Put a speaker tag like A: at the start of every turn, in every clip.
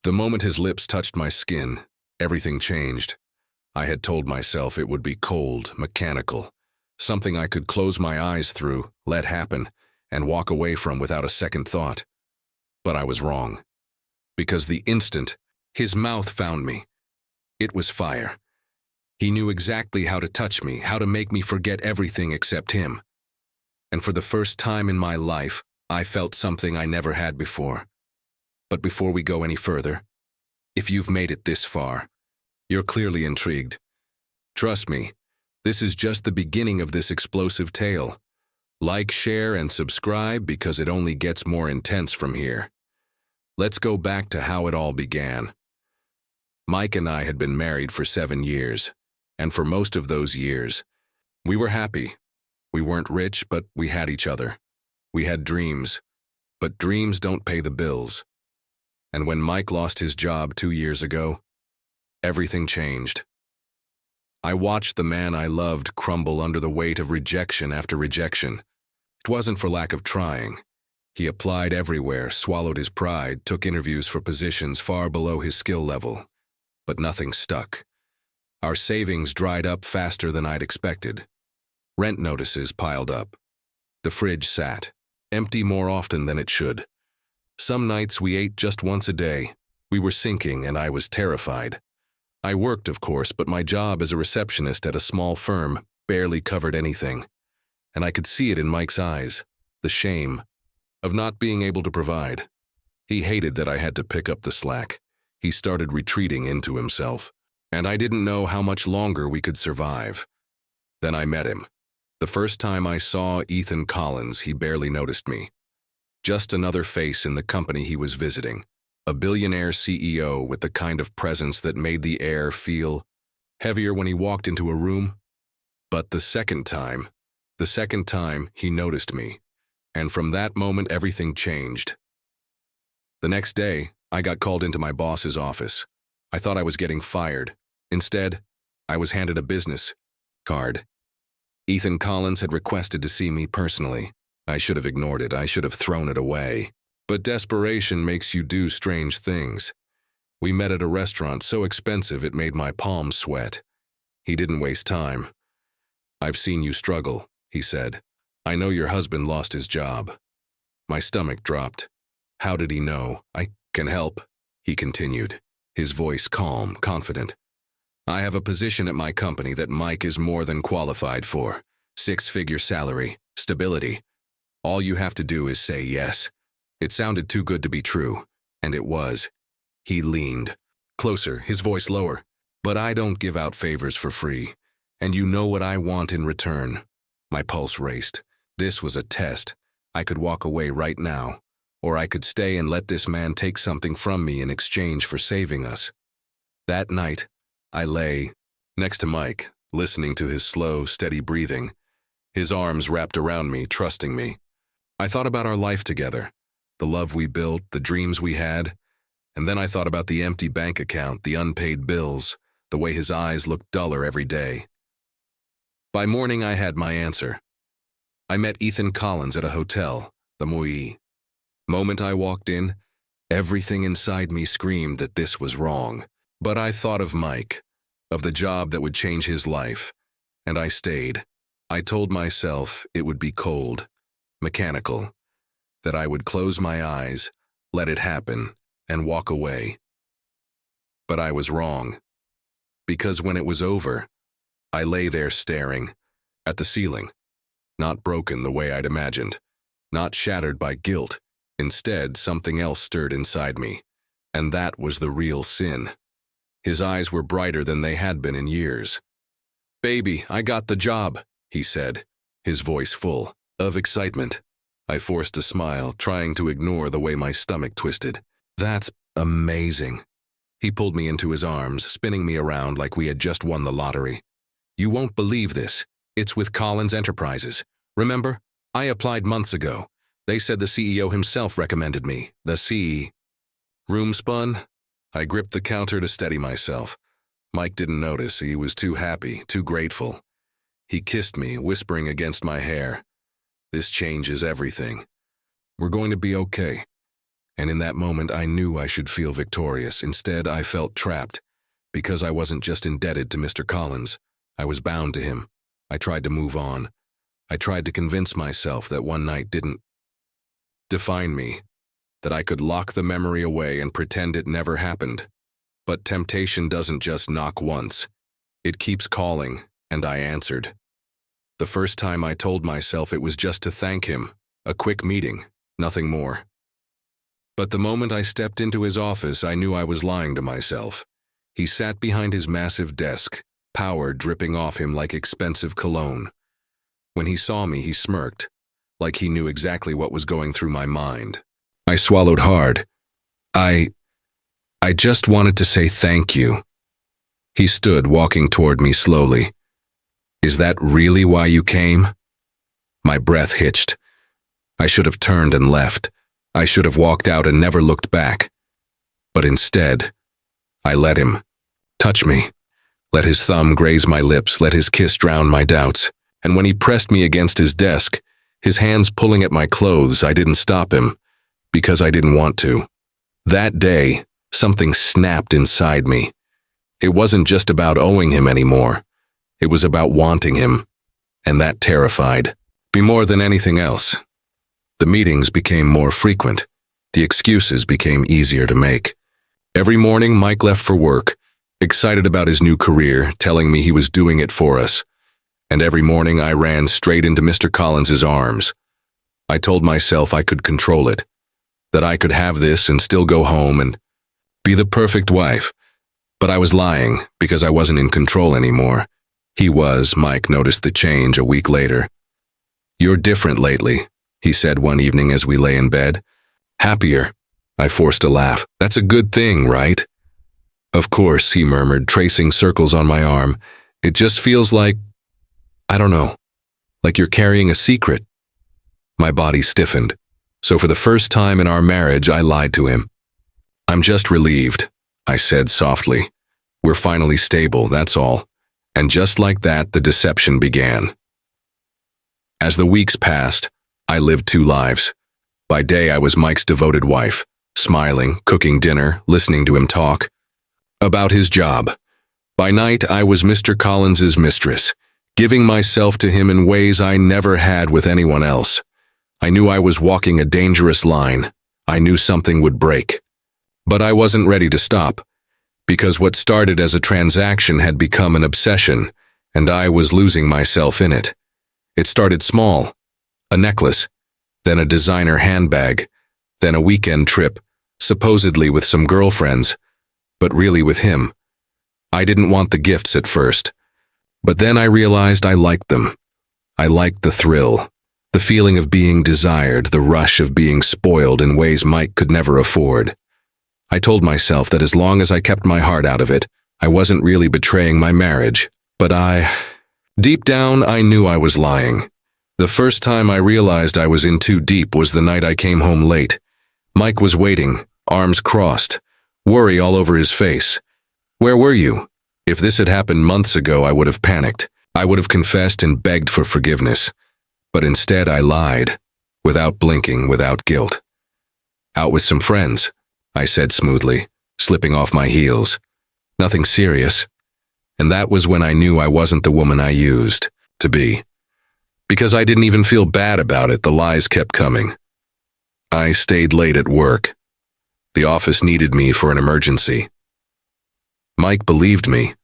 A: The moment his lips touched my skin, everything changed. I had told myself it would be cold, mechanical, something I could close my eyes through, let happen, and walk away from without a second thought. But I was wrong. Because the instant his mouth found me, it was fire. He knew exactly how to touch me, how to make me forget everything except him. And for the first time in my life, I felt something I never had before. But before we go any further, if you've made it this far, you're clearly intrigued. Trust me, this is just the beginning of this explosive tale. Like, share, and subscribe because it only gets more intense from here. Let's go back to how it all began. Mike and I had been married for 7 years, and for most of those years, we were happy. We weren't rich, but we had each other. We had dreams, but dreams don't pay the bills. And when Mike lost his job 2 years ago, everything changed. I watched the man I loved crumble under the weight of rejection after rejection. It wasn't for lack of trying. He applied everywhere, swallowed his pride, took interviews for positions far below his skill level. But nothing stuck. Our savings dried up faster than I'd expected. Rent notices piled up. The fridge sat, empty more often than it should. Some nights we ate just once a day. We were sinking, and I was terrified. I worked, of course, but my job as a receptionist at a small firm barely covered anything. And I could see it in Mike's eyes, the shame of not being able to provide. He hated that I had to pick up the slack. He started retreating into himself, and I didn't know how much longer we could survive. Then I met him. The first time I saw Ethan Collins, he barely noticed me. Just another face in the company he was visiting. A billionaire CEO with the kind of presence that made the air feel heavier when he walked into a room. But the second time he noticed me, and from that moment everything changed. The next day, I got called into my boss's office. I thought I was getting fired. Instead, I was handed a business card. Ethan Collins had requested to see me personally. I should have ignored it. I should have thrown it away. But desperation makes you do strange things. We met at a restaurant so expensive it made my palms sweat. He didn't waste time. "I've seen you struggle," he said. "I know your husband lost his job." My stomach dropped. How did he know? "I can help," he continued, his voice calm, confident. "I have a position at my company that Mike is more than qualified for. 6-figure salary, stability. All you have to do is say yes." It sounded too good to be true, and it was. He leaned closer, his voice lower. "But I don't give out favors for free, and you know what I want in return." My pulse raced. This was a test. I could walk away right now, or I could stay and let this man take something from me in exchange for saving us. That night, I lay next to Mike, listening to his slow, steady breathing, his arms wrapped around me, trusting me. I thought about our life together, the love we built, the dreams we had, and then I thought about the empty bank account, the unpaid bills, the way his eyes looked duller every day. By morning, I had my answer. I met Ethan Collins at a hotel, the Moi. Moment I walked in, everything inside me screamed that this was wrong. But I thought of Mike, of the job that would change his life, and I stayed. I told myself it would be cold, mechanical, that I would close my eyes, let it happen, and walk away. But I was wrong, because when it was over, I lay there staring at the ceiling, not broken the way I'd imagined, not shattered by guilt. Instead, something else stirred inside me, and that was the real sin. His eyes were brighter than they had been in years. "Baby, I got the job," he said, his voice full of excitement. I forced a smile, trying to ignore the way my stomach twisted. "That's amazing." He pulled me into his arms, spinning me around like we had just won the lottery. "You won't believe this. It's with Collins Enterprises. Remember? I applied months ago. They said the CEO himself recommended me. The CE. Room spun? I gripped the counter to steady myself. Mike didn't notice. He was too happy, too grateful. He kissed me, whispering against my hair. "This changes everything. We're going to be okay. And in that moment, I knew I should feel victorious. Instead, I felt trapped. Because I wasn't just indebted to Mr. Collins, I was bound to him. I tried to move on. I tried to convince myself that one night didn't define me, that I could lock the memory away and pretend it never happened. But temptation doesn't just knock once. It keeps calling, and I answered. The first time I told myself it was just to thank him, a quick meeting, nothing more. But the moment I stepped into his office, I knew I was lying to myself. He sat behind his massive desk, power dripping off him like expensive cologne. When he saw me, he smirked, like he knew exactly what was going through my mind. I swallowed hard. I just wanted to say thank you. He stood, walking toward me slowly. Is that really why you came? My breath hitched. I should have turned and left. I should have walked out and never looked back. But instead, I let him touch me. Let his thumb graze my lips, let his kiss drown my doubts. And when he pressed me against his desk, his hands pulling at my clothes, I didn't stop him, because I didn't want to. That day, something snapped inside me. It wasn't just about owing him anymore. It was about wanting him, and that terrified me more than anything else. The meetings became more frequent. The excuses became easier to make. Every morning, Mike left for work, excited about his new career, telling me he was doing it for us. And every morning, I ran straight into Mr. Collins's arms. I told myself I could control it, that I could have this and still go home and be the perfect wife. But I was lying, because I wasn't in control anymore. He was. Mike noticed the change a week later. "You're different lately," he said one evening as we lay in bed. "Happier." I forced a laugh. "That's a good thing, right?" "Of course," he murmured, tracing circles on my arm. "It just feels like, I don't know, like you're carrying a secret." My body stiffened. So for the first time in our marriage, I lied to him. "I'm just relieved," I said softly. "We're finally stable, that's all." And just like that, the deception began. As the weeks passed, I lived two lives. By day, I was Mike's devoted wife, smiling, cooking dinner, listening to him talk about his job. By night, I was Mr. Collins's mistress, giving myself to him in ways I never had with anyone else. I knew I was walking a dangerous line. I knew something would break. But I wasn't ready to stop, because what started as a transaction had become an obsession, and I was losing myself in it. It started small, a necklace, then a designer handbag, then a weekend trip, supposedly with some girlfriends, but really with him. I didn't want the gifts at first, but then I realized I liked them. I liked the thrill, the feeling of being desired, the rush of being spoiled in ways Mike could never afford. I told myself that as long as I kept my heart out of it, I wasn't really betraying my marriage. But deep down, I knew I was lying. The first time I realized I was in too deep was the night I came home late. Mike was waiting, arms crossed, worry all over his face. "Where were you?" If this had happened months ago, I would have panicked. I would have confessed and begged for forgiveness. But instead, I lied, without blinking, without guilt. "Out with some friends," I said smoothly, slipping off my heels. "Nothing serious." And that was when I knew I wasn't the woman I used to be. Because I didn't even feel bad about it, the lies kept coming. I stayed late at work. The office needed me for an emergency. Mike believed me.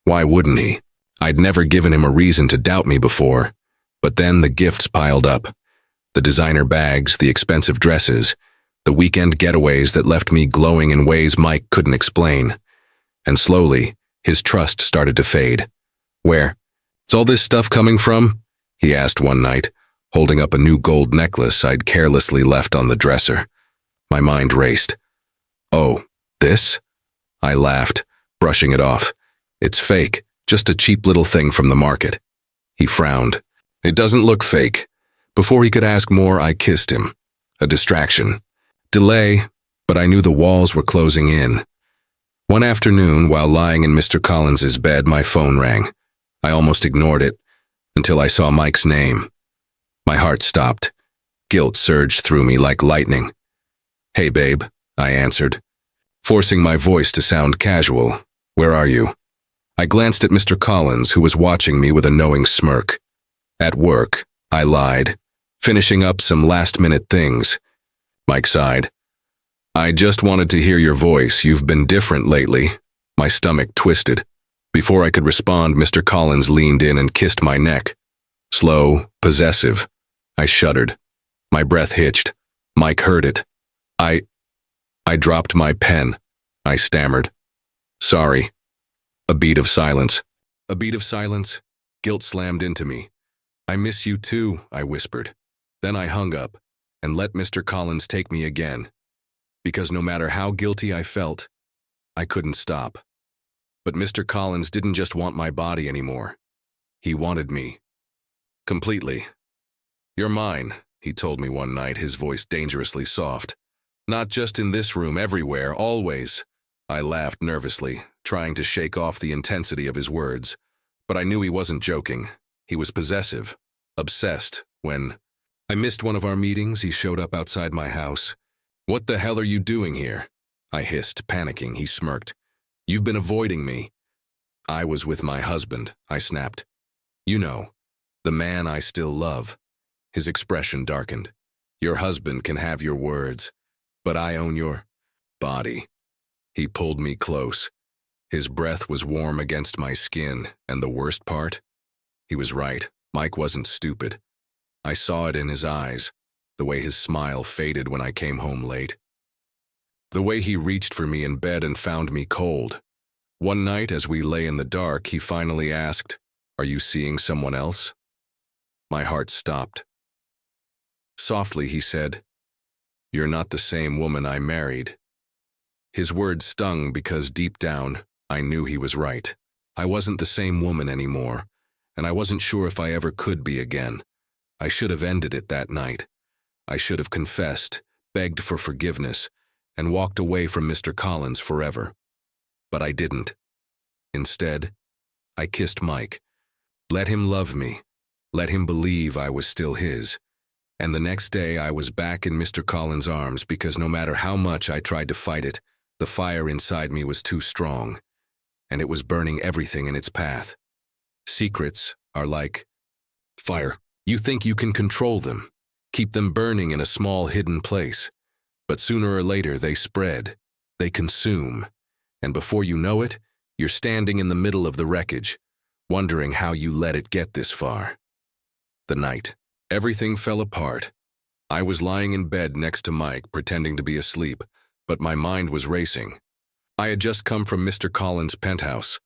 A: Why wouldn't he? I'd never given him a reason to doubt me before. But then the gifts piled up. The designer bags, the expensive dresses, the weekend getaways that left me glowing in ways Mike couldn't explain. And slowly, his trust started to fade. "Where's all this stuff coming from?" he asked one night, holding up a new gold necklace I'd carelessly left on the dresser. My mind raced. "Oh, this?" I laughed, brushing it off. "It's fake, just a cheap little thing from the market." He frowned. "It doesn't look fake." Before he could ask more, I kissed him. A distraction. Delay, but I knew the walls were closing in. One afternoon, while lying in Mr. Collins's bed, my phone rang. I almost ignored it, until I saw Mike's name. My heart stopped. Guilt surged through me like lightning. "Hey, babe," I answered, forcing my voice to sound casual. "Where are you?" I glanced at Mr. Collins, who was watching me with a knowing smirk. "At work," I lied, finishing up some last-minute things. Mike sighed. "I just wanted to hear your voice. You've been different lately." My stomach twisted. Before I could respond, Mr. Collins leaned in and kissed my neck. Slow, possessive. I shuddered. My breath hitched. Mike heard it. I dropped my pen. I stammered. "Sorry." A beat of silence. A beat of silence. Guilt slammed into me. "I miss you too," I whispered. Then I hung up and let Mr. Collins take me again, because no matter how guilty I felt, I couldn't stop. But Mr. Collins didn't just want my body anymore. He wanted me. Completely. "You're mine," he told me one night, his voice dangerously soft. "Not just in this room, everywhere, always." I laughed nervously, trying to shake off the intensity of his words. But I knew he wasn't joking. He was possessive, obsessed. When I missed one of our meetings, he showed up outside my house. "What the hell are you doing here?" I hissed, panicking. He smirked. "You've been avoiding me." "I was with my husband," I snapped. "You know, the man I still love." His expression darkened. "Your husband can have your words, but I own your body." He pulled me close. His breath was warm against my skin, and the worst part? He was right. Mike wasn't stupid. I saw it in his eyes, the way his smile faded when I came home late. The way he reached for me in bed and found me cold. One night, as we lay in the dark, he finally asked, "Are you seeing someone else?" My heart stopped. Softly, he said, "You're not the same woman I married." His words stung because deep down, I knew he was right. I wasn't the same woman anymore, and I wasn't sure if I ever could be again. I should have ended it that night. I should have confessed, begged for forgiveness, and walked away from Mr. Collins forever. But I didn't. Instead, I kissed Mike. Let him love me. Let him believe I was still his. And the next day I was back in Mr. Collins' arms because no matter how much I tried to fight it, the fire inside me was too strong, and it was burning everything in its path. Secrets are like fire. You think you can control them, keep them burning in a small hidden place, but sooner or later they spread, they consume, and before you know it, you're standing in the middle of the wreckage, wondering how you let it get this far. The night, everything fell apart. I was lying in bed next to Mike, pretending to be asleep, but my mind was racing. I had just come from Mr. Collins' penthouse.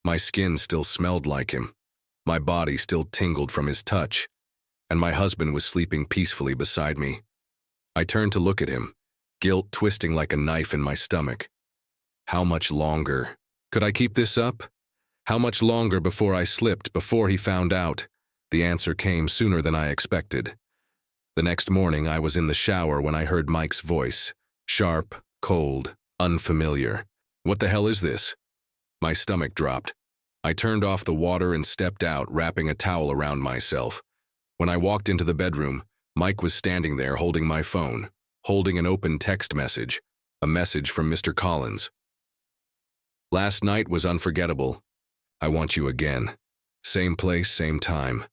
A: My skin still smelled like him. My body still tingled from his touch, and my husband was sleeping peacefully beside me. I turned to look at him, guilt twisting like a knife in my stomach. How much longer? Could I keep this up? How much longer before I slipped, before he found out? The answer came sooner than I expected. The next morning, I was in the shower when I heard Mike's voice. Sharp, cold, unfamiliar. "What the hell is this?" My stomach dropped. I turned off the water and stepped out, wrapping a towel around myself. When I walked into the bedroom, Mike was standing there holding my phone, holding an open text message, a message from Mr. Collins. "Last night was unforgettable. I want you again. Same place, same time."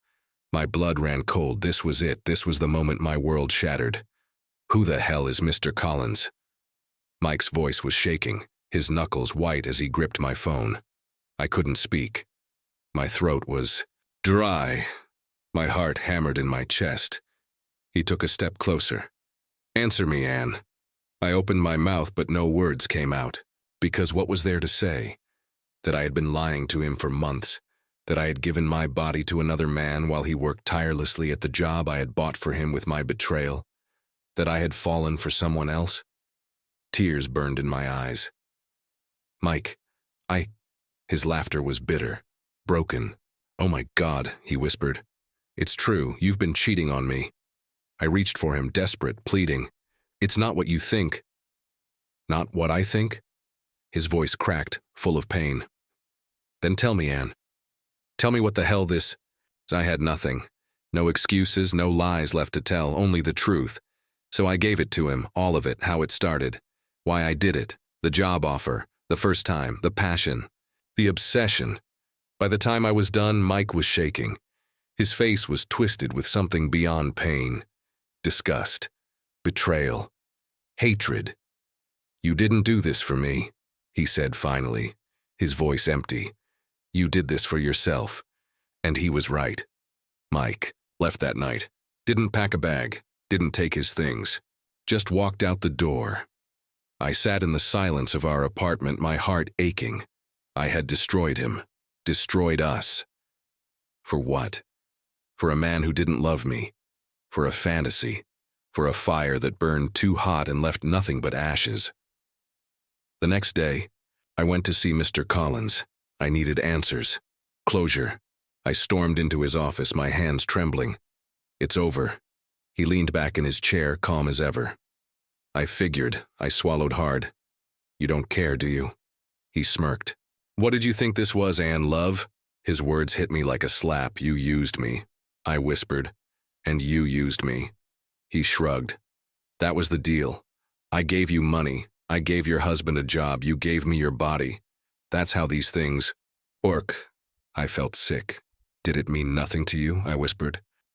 A: My blood ran cold. This was it. This was the moment my world shattered. Who the hell is Mr. Collins? Mike's voice was shaking, his knuckles white as he gripped my phone. I couldn't speak. My throat was dry. My heart hammered in my chest. He took a step closer. "Answer me, Anne." I opened my mouth, but no words came out. Because what was there to say? That I had been lying to him for months. That I had given my body to another man while he worked tirelessly at the job I had bought for him with my betrayal. That I had fallen for someone else. Tears burned in my eyes. "Mike, His laughter was bitter, broken. "Oh my God," he whispered. "It's true, you've been cheating on me." I reached for him, desperate, pleading. "It's not what you think." "Not what I think?" His voice cracked, full of pain. "Then tell me, Anne. Tell me what the hell this—" I had nothing. No excuses, no lies left to tell, only the truth. So I gave it to him, all of it, how it started, why I did it, the job offer, the first time, the passion, the obsession. By the time I was done, Mike was shaking. His face was twisted with something beyond pain. Disgust, betrayal, hatred. "You didn't do this for me," he said finally, his voice empty. "You did this for yourself." And he was right. Mike left that night, didn't pack a bag, didn't take his things, just walked out the door. I sat in the silence of our apartment, my heart aching. I had destroyed him, destroyed us. For what? For a man who didn't love me, for a fantasy, for a fire that burned too hot and left nothing but ashes. The next day, I went to see Mr. Collins. I needed answers, closure. I stormed into his office, my hands trembling. "It's over." He leaned back in his chair, calm as ever. I figured. I swallowed hard. "You don't care, do you?" He smirked. "What did you think this was, Anne, love?" His words hit me like a slap. "You used me," I whispered. "And you used me." He shrugged. "That was the deal. I gave you money. I gave your husband a job. You gave me your body. That's how these things work." I felt sick. "Did it mean nothing to you?" I whispered.